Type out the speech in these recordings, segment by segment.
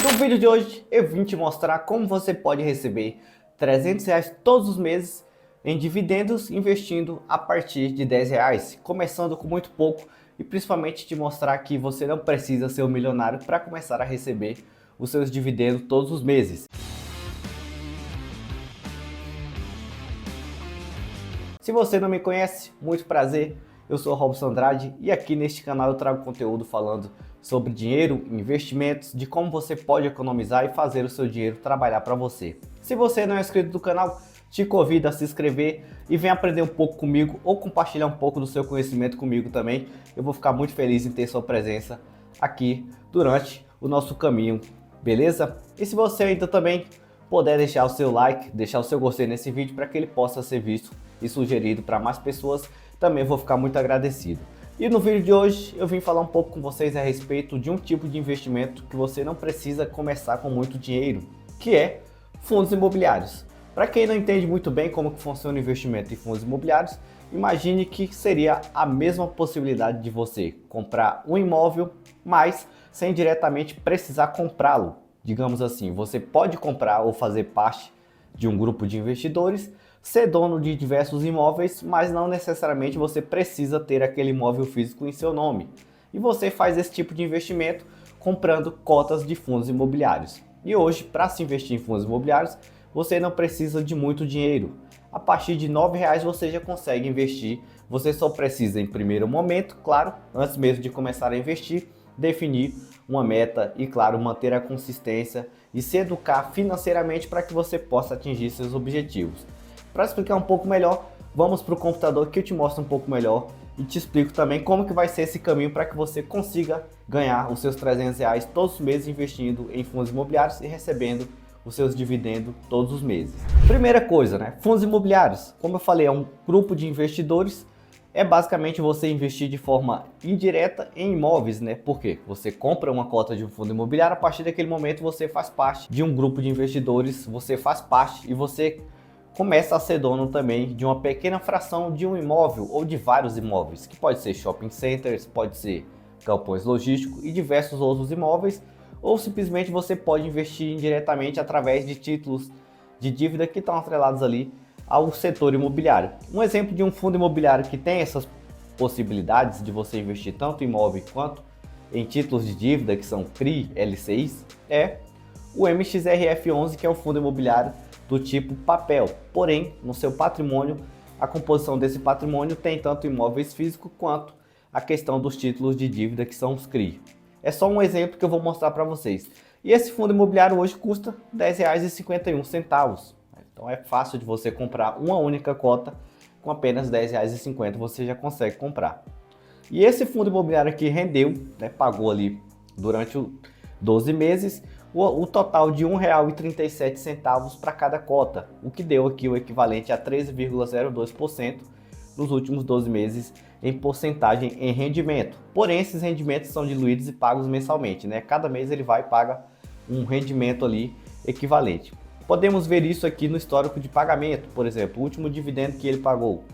No vídeo de hoje eu vim te mostrar como você pode receber R$ 300 todos os meses em dividendos investindo a partir de R$ 10, começando com muito pouco e principalmente te mostrar que você não precisa ser um milionário para começar a receber os seus dividendos todos os meses. Se você não me conhece, muito prazer, eu sou Robson Andrade e aqui neste canal eu trago conteúdo falando sobre dinheiro, investimentos, de como você pode economizar e fazer o seu dinheiro trabalhar para você. Se você não é inscrito do canal, te convido a se inscrever e venha aprender um pouco comigo ou compartilhar um pouco do seu conhecimento comigo também. Eu vou ficar muito feliz em ter sua presença aqui durante o nosso caminho, beleza? E se você ainda também puder deixar o seu like, deixar o seu gostei nesse vídeo para que ele possa ser visto e sugerido para mais pessoas, também vou ficar muito agradecido. E no vídeo de hoje eu vim falar um pouco com vocês a respeito de um tipo de investimento que você não precisa começar com muito dinheiro, que é fundos imobiliários. Para quem não entende muito bem como que funciona o investimento em fundos imobiliários, imagine que seria a mesma possibilidade de você comprar um imóvel, mas sem diretamente precisar comprá-lo. Digamos assim, você pode comprar ou fazer parte de um grupo de investidores, ser dono de diversos imóveis, mas não necessariamente você precisa ter aquele imóvel físico em seu nome. E você faz esse tipo de investimento comprando cotas de fundos imobiliários. E hoje, para se investir em fundos imobiliários, você não precisa de muito dinheiro. A partir de R$ 9 você já consegue investir. Você só precisa, em primeiro momento, claro, antes mesmo de começar a investir, definir uma meta e, claro, manter a consistência e se educar financeiramente para que você possa atingir seus objetivos. Para explicar um pouco melhor, vamos para o computador que eu te mostro um pouco melhor e te explico também como que vai ser esse caminho para que você consiga ganhar os seus R$ 300 todos os meses investindo em fundos imobiliários e recebendo os seus dividendos todos os meses. Primeira coisa, né? Fundos imobiliários, como eu falei, é um grupo de investidores. É basicamente você investir de forma indireta em imóveis, né? Porque você compra uma cota de um fundo imobiliário, a partir daquele momento você faz parte de um grupo de investidores, você faz parte e você começa a ser dono também de uma pequena fração de um imóvel ou de vários imóveis, que pode ser shopping centers, pode ser galpões logísticos e diversos outros imóveis, ou simplesmente você pode investir indiretamente através de títulos de dívida que estão atrelados ali ao setor imobiliário. Um exemplo de um fundo imobiliário que tem essas possibilidades de você investir tanto em imóvel quanto em títulos de dívida, que são CRI, LCIs, é o MXRF11, que é um fundo imobiliário do tipo papel. Porém, no seu patrimônio, a composição desse patrimônio tem tanto imóveis físicos quanto a questão dos títulos de dívida, que são os CRI. É só um exemplo que eu vou mostrar para vocês. E esse fundo imobiliário hoje custa R$ 10,51. Então é fácil de você comprar uma única cota, com apenas R$ 10,50 você já consegue comprar. E esse fundo imobiliário aqui rendeu, né, pagou ali durante 12 meses, o total de R$ 1,37 para cada cota, o que deu aqui o equivalente a 13,02% nos últimos 12 meses em porcentagem em rendimento. Porém, esses rendimentos são diluídos e pagos mensalmente, né? Cada mês ele vai e paga um rendimento ali equivalente. Podemos ver isso aqui no histórico de pagamento, por exemplo, o último dividendo que ele pagou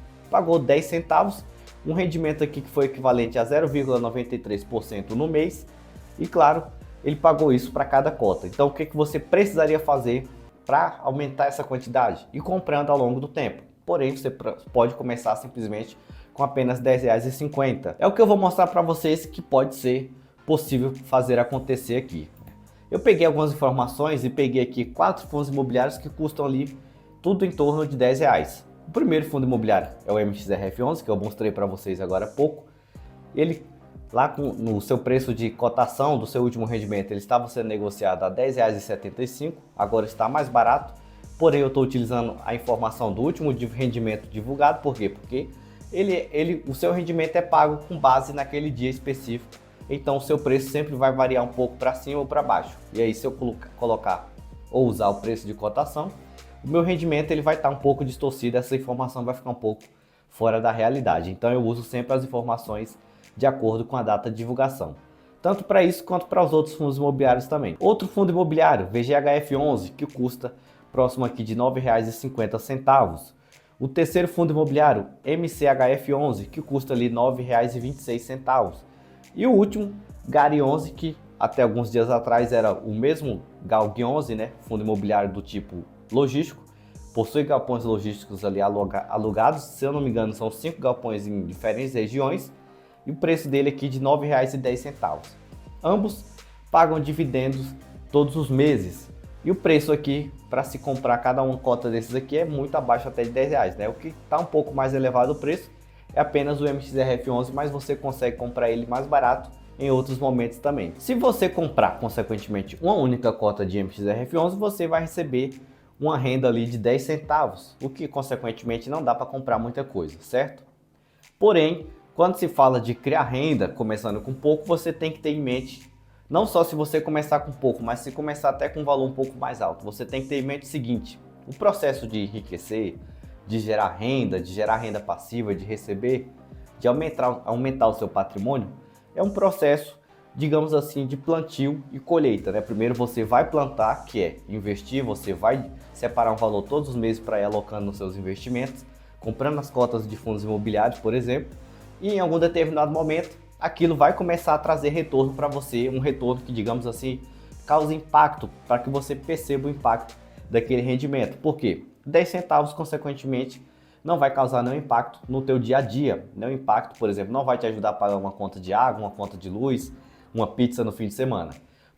10 centavos, um rendimento aqui que foi equivalente a 0,93% no mês e, claro, ele pagou isso para cada cota. Então, o que você precisaria fazer para aumentar essa quantidade? Ir comprando ao longo do tempo. Porém, você pode começar simplesmente com apenas R$ 10,50. É o que eu vou mostrar para vocês que pode ser possível fazer acontecer aqui. Eu peguei algumas informações e peguei aqui 4 fundos imobiliários que custam ali tudo em torno de R$ 10. O primeiro fundo imobiliário é o MXRF11, que eu mostrei para vocês agora há pouco. Ele lá no seu preço de cotação do seu último rendimento, ele estava sendo negociado a R$ 10,75, agora está mais barato, porém eu estou utilizando a informação do último rendimento divulgado, por quê? Porque o seu rendimento é pago com base naquele dia específico, então o seu preço sempre vai variar um pouco para cima ou para baixo, e aí se eu colocar ou usar o preço de cotação, o meu rendimento ele vai estar um pouco distorcido, essa informação vai ficar um pouco fora da realidade, então eu uso sempre as informações de acordo com a data de divulgação, tanto para isso quanto para os outros fundos imobiliários também. Outro fundo imobiliário, VGHF11, que custa próximo aqui de R$ 9,50. O terceiro fundo imobiliário, MCHF11, que custa ali R$ 9,26. E o último, GARI11, que até alguns dias atrás era o mesmo Galg 11, né? Fundo imobiliário do tipo logístico, possui galpões logísticos ali alugados, se eu não me engano são 5 galpões em diferentes regiões, e o preço dele aqui de R$ 9,10. Ambos pagam dividendos todos os meses, e o preço aqui para se comprar cada uma cota desses aqui é muito abaixo até de R$ 10, né? O que está um pouco mais elevado o preço é apenas o MXRF11, mas você consegue comprar ele mais barato em outros momentos também. Se você comprar, consequentemente, uma única cota de MXRF11, você vai receber uma renda ali de 10 centavos, o que consequentemente não dá para comprar muita coisa, certo? Porém, quando se fala de criar renda, começando com pouco, você tem que ter em mente, não só se você começar com pouco, mas se começar até com um valor um pouco mais alto, você tem que ter em mente o seguinte: o processo de enriquecer, de gerar renda passiva, de receber, de aumentar o seu patrimônio, é um processo, digamos assim, de plantio e colheita, né? Primeiro você vai plantar, que é investir, você vai separar um valor todos os meses para ir alocando nos seus investimentos, comprando as cotas de fundos imobiliários, por exemplo, e em algum determinado momento aquilo vai começar a trazer retorno para você, um retorno que, digamos assim, cause impacto, para que você perceba o impacto daquele rendimento. Por quê? 10 centavos, consequentemente, não vai causar nenhum impacto no teu dia a dia. Nenhum impacto, por exemplo, não vai te ajudar a pagar uma conta de água, uma conta de luz, uma pizza no fim de semana.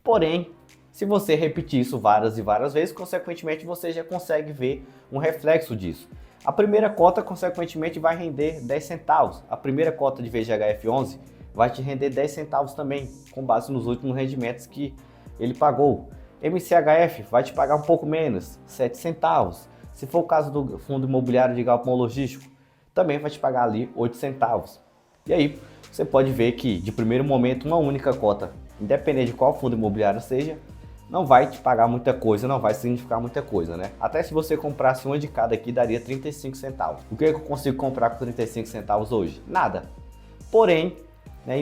Porém, se você repetir isso várias e várias vezes, consequentemente você já consegue ver um reflexo disso. A primeira cota, consequentemente, vai render 10 centavos. A primeira cota de VGHF11 vai te render 10 centavos também, com base nos últimos rendimentos que ele pagou. MCHF vai te pagar um pouco menos, 7 centavos. Se for o caso do fundo imobiliário de galpão logístico, também vai te pagar ali 8 centavos. E aí, você pode ver que, de primeiro momento, uma única cota, independente de qual fundo imobiliário seja, não vai te pagar muita coisa, não vai significar muita coisa, né? Até se você comprasse uma de cada aqui, daria 35 centavos. O que eu consigo comprar com 35 centavos hoje? Nada. Porém, né,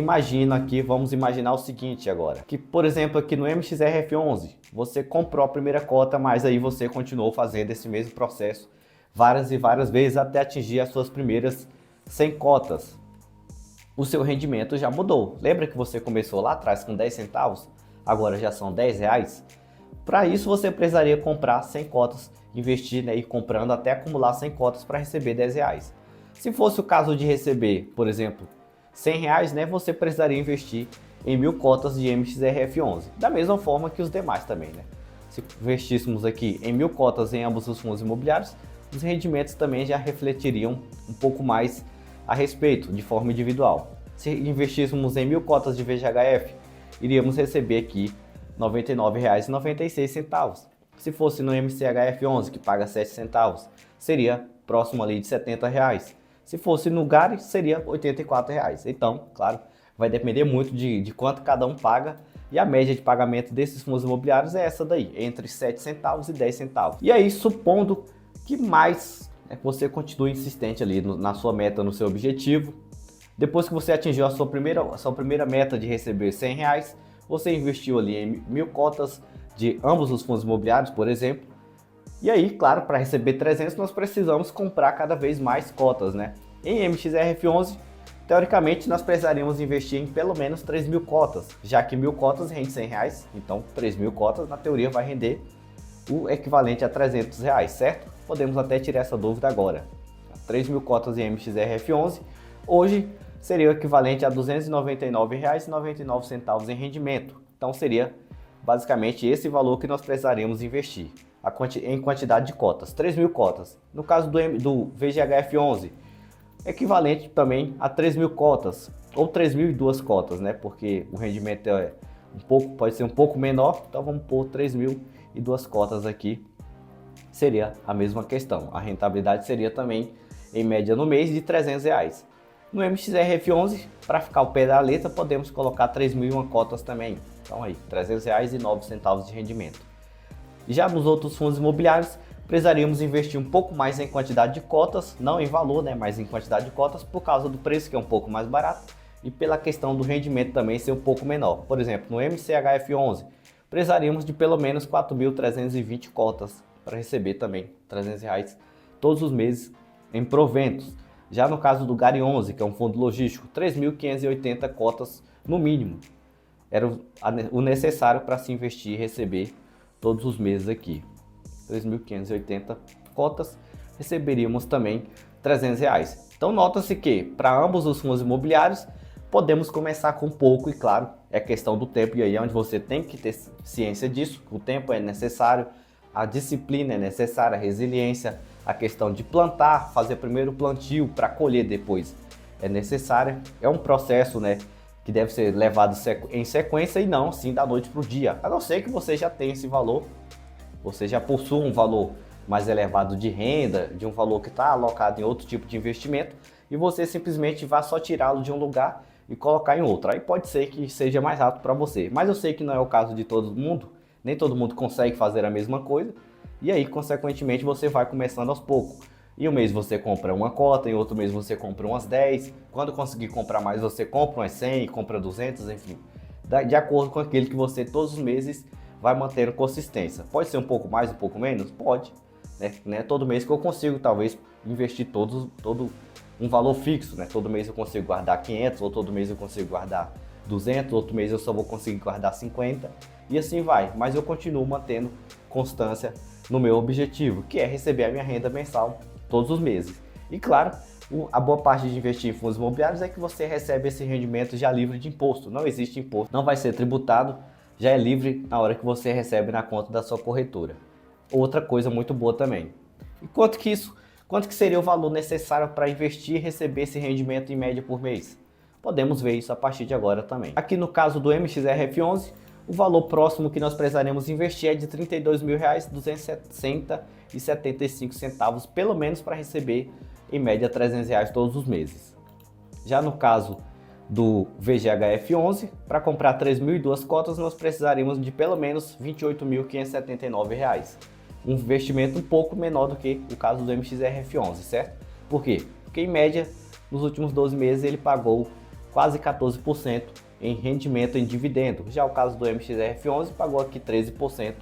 vamos imaginar o seguinte agora, que por exemplo aqui no MXRF11, você comprou a primeira cota, mas aí você continuou fazendo esse mesmo processo várias e várias vezes até atingir as suas primeiras 100 cotas. O seu rendimento já mudou. Lembra que você começou lá atrás com 10 centavos? Agora já são 10 reais. Para isso você precisaria comprar 100 cotas, investir, né, e comprando até acumular 100 cotas para receber 10 reais. Se fosse o caso de receber, por exemplo, 100 reais, né, você precisaria investir em 1000 cotas de MXRF11. Da mesma forma que os demais também, né? Se investíssemos aqui em 1000 cotas em ambos os fundos imobiliários, os rendimentos também já refletiriam um pouco mais a respeito, de forma individual. Se investíssemos em 1000 cotas de VGHF, iríamos receber aqui R$ 99,96. Se fosse no MCHF11, que paga 7 centavos, seria próximo ali de R$ 70 reais. Se fosse no GARI, seria R$ 84 reais. Então, claro, vai depender muito de quanto cada um paga, e a média de pagamento desses fundos imobiliários é essa daí, entre 7 centavos e 10 centavos. E aí, supondo que você continue insistente ali na sua meta, no seu objetivo, depois que você atingiu a sua primeira meta de receber 100 reais, você investiu ali em 1000 cotas de ambos os fundos imobiliários, por exemplo. E aí, claro, para receber 300 nós precisamos comprar cada vez mais cotas, né? Em MXRF11, teoricamente nós precisaríamos investir em pelo menos 3.000 cotas, já que 1000 cotas rende 100 reais, então 3.000 cotas na teoria vai render o equivalente a 300 reais, certo? Podemos até tirar essa dúvida agora. 3.000 cotas em MXRF11, hoje seria o equivalente a R$ 299,99 em rendimento. Então seria basicamente esse valor que nós precisaríamos investir em quantidade de cotas, 3.000 cotas. No caso do VGHF11, equivalente também a 3.000 cotas, ou 3.002 cotas, né? Porque o rendimento pode ser um pouco menor, então vamos pôr 3.002 cotas aqui. Seria a mesma questão. A rentabilidade seria também, em média no mês, de R$ 300 reais. No MXRF11, para ficar ao pé da letra, podemos colocar 3.001 cotas também. Então aí, R$ 300,09 de rendimento. Já nos outros fundos imobiliários, precisaríamos investir um pouco mais em quantidade de cotas, não em valor, né, mas em quantidade de cotas, por causa do preço que é um pouco mais barato e pela questão do rendimento também ser um pouco menor. Por exemplo, no MCHF11, precisaríamos de pelo menos 4.320 cotas para receber também R$ 300 reais todos os meses em proventos. Já no caso do GARI 11, que é um fundo logístico, 3.580 cotas no mínimo. era o necessário para se investir e receber todos os meses aqui. 3.580 cotas, receberíamos também R$300. Então nota-se que para ambos os fundos imobiliários podemos começar com pouco e claro, é questão do tempo e aí é onde você tem que ter ciência disso, o tempo é necessário, a disciplina é necessária, a resiliência, a questão de plantar, fazer primeiro o plantio para colher depois é necessária, é um processo, né, que deve ser levado em sequência e não assim da noite para o dia, a não ser que você já tenha esse valor, você já possua um valor mais elevado de renda, de um valor que está alocado em outro tipo de investimento e você simplesmente vai só tirá-lo de um lugar e colocar em outro. Aí pode ser que seja mais rápido para você, mas eu sei que não é o caso de todo mundo, nem todo mundo consegue fazer a mesma coisa e aí consequentemente você vai começando aos poucos. E um mês você compra uma cota, em outro mês você compra umas 10, quando conseguir comprar mais você compra umas 100, compra 200, enfim, de acordo com aquilo que você todos os meses vai mantendo consistência. Pode ser um pouco mais, um pouco menos? Pode, né? Todo mês que eu consigo talvez investir todo um valor fixo, né? Todo mês eu consigo guardar 500, ou todo mês eu consigo guardar 200, outro mês eu só vou conseguir guardar 50 e assim vai. Mas eu continuo mantendo constância no meu objetivo, que é receber a minha renda mensal todos os meses. E claro, a boa parte de investir em fundos imobiliários é que você recebe esse rendimento já livre de imposto. Não existe imposto, não vai ser tributado, já é livre na hora que você recebe na conta da sua corretora. Outra coisa muito boa também. E quanto que seria o valor necessário para investir e receber esse rendimento em média por mês? Podemos ver isso a partir de agora também. Aqui no caso do MXRF11, o valor próximo que nós precisaremos investir é de R$ 32.260,75 pelo menos para receber em média R$ 300 todos os meses. Já no caso do VGHF11, para comprar 3.002 cotas nós precisaríamos de pelo menos R$ 28.579. Um investimento um pouco menor do que o caso do MXRF11, certo? Por quê? Porque em média, nos últimos 12 meses ele pagou quase 14% em rendimento em dividendo. Já o caso do MXRF11 pagou aqui 13%,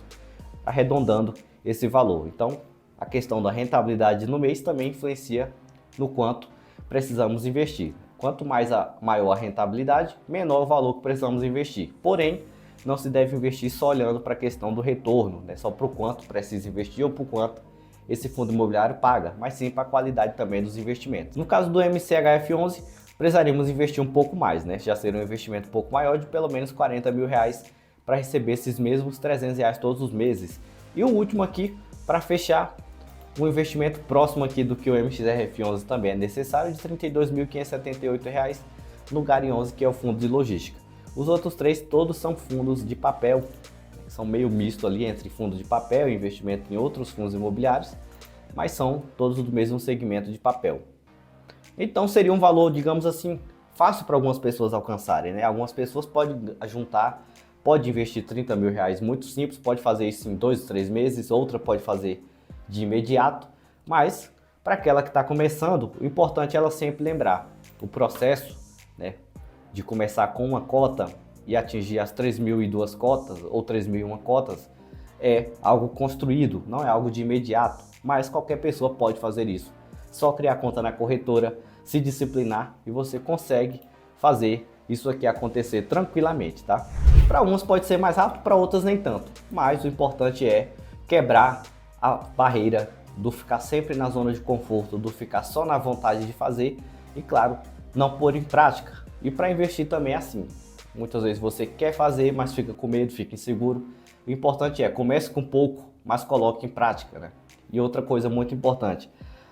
arredondando esse valor. Então, a questão da rentabilidade no mês também influencia no quanto precisamos investir. Quanto maior a rentabilidade, menor o valor que precisamos investir. Porém, não se deve investir só olhando para a questão do retorno, né? Só para o quanto precisa investir ou para o quanto esse fundo imobiliário paga, mas sim para a qualidade também dos investimentos. No caso do MCHF11, precisaríamos investir um pouco mais, né? Já seria um investimento um pouco maior de pelo menos R$40 mil para receber esses mesmos R$300 todos os meses. E o último aqui, para fechar, um investimento próximo aqui do que o MXRF11 também é necessário, de R$ 32.578 no GAR11, que é o fundo de logística. Os outros três todos são fundos de papel, são meio misto ali entre fundos de papel e investimento em outros fundos imobiliários, mas são todos do mesmo segmento de papel. Então seria um valor, digamos assim, fácil para algumas pessoas alcançarem, né? Algumas pessoas podem juntar, pode investir R$30 mil, muito simples, pode fazer isso em 2 ou 3 meses, outra pode fazer de imediato, mas para aquela que está começando, o importante é ela sempre lembrar o processo, né, de começar com uma cota e atingir as 3.002 cotas ou 3.001 cotas é algo construído, não é algo de imediato, mas qualquer pessoa pode fazer isso. Só criar conta na corretora, se disciplinar e você consegue fazer isso aqui acontecer tranquilamente, tá? Para alguns pode ser mais rápido, para outras nem tanto, mas o importante é quebrar a barreira do ficar sempre na zona de conforto, do ficar só na vontade de fazer e, claro, não pôr em prática. E para investir também é assim. Muitas vezes você quer fazer, mas fica com medo, fica inseguro. O importante é, comece com pouco, mas coloque em prática, né? E outra coisa muito importante,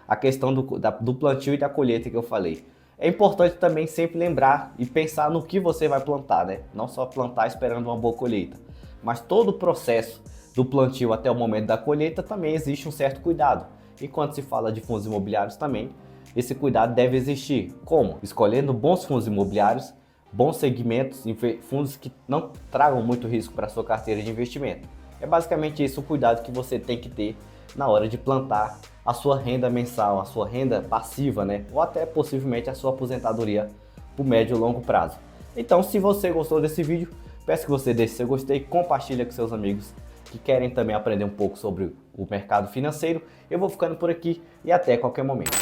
a questão do plantio e da colheita que eu falei. É importante também sempre lembrar e pensar no que você vai plantar, né? Não só plantar esperando uma boa colheita, mas todo o processo do plantio até o momento da colheita também existe um certo cuidado. E quando se fala de fundos imobiliários também, esse cuidado deve existir. Como? Escolhendo bons fundos imobiliários, bons segmentos, fundos que não tragam muito risco para a sua carteira de investimento. É basicamente esse o cuidado que você tem que ter na hora de plantar a sua renda mensal, a sua renda passiva, né? Ou até possivelmente a sua aposentadoria por médio e longo prazo. Então, se você gostou desse vídeo, peço que você deixe seu gostei, compartilhe com seus amigos que querem também aprender um pouco sobre o mercado financeiro. Eu vou ficando por aqui e até qualquer momento.